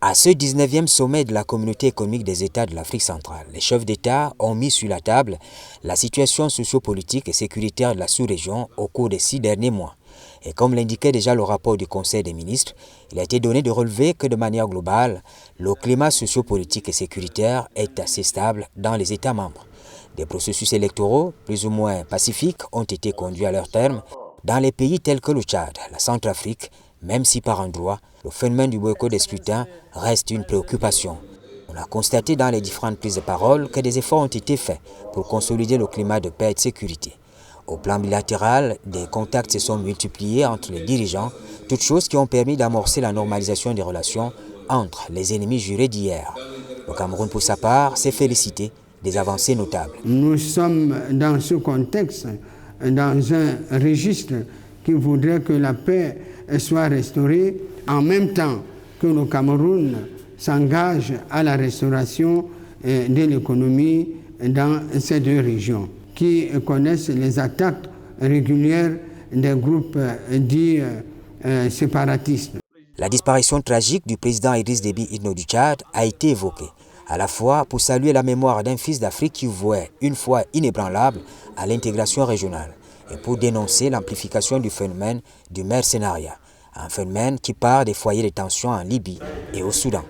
À ce 19e sommet de la Communauté économique des États de l'Afrique centrale, les chefs d'État ont mis sur la table la situation sociopolitique et sécuritaire de la sous-région au cours des 6 derniers mois. Et comme l'indiquait déjà le rapport du Conseil des ministres, il a été donné de relever que de manière globale, le climat sociopolitique et sécuritaire est assez stable dans les États membres. Des processus électoraux plus ou moins pacifiques ont été conduits à leur terme dans les pays tels que le Tchad, la Centrafrique, même si par endroits, le phénomène du boycott des scrutins reste une préoccupation. On a constaté dans les différentes prises de parole que des efforts ont été faits pour consolider le climat de paix et de sécurité. Au plan bilatéral, des contacts se sont multipliés entre les dirigeants, toutes choses qui ont permis d'amorcer la normalisation des relations entre les ennemis jurés d'hier. Le Cameroun, pour sa part, s'est félicité des avancées notables. Nous sommes dans ce contexte, dans un registre qui voudrait que la paix soit restaurée en même temps que le Cameroun s'engage à la restauration de l'économie dans ces deux régions qui connaissent les attaques régulières des groupes dits séparatistes. La disparition tragique du président Idriss Déby Itno du Tchad a été évoquée, à la fois pour saluer la mémoire d'un fils d'Afrique qui vouait, une foi inébranlable, à l'intégration régionale, et pour dénoncer l'amplification du phénomène du mercenariat, un phénomène qui part des foyers de tension en Libye et au Soudan.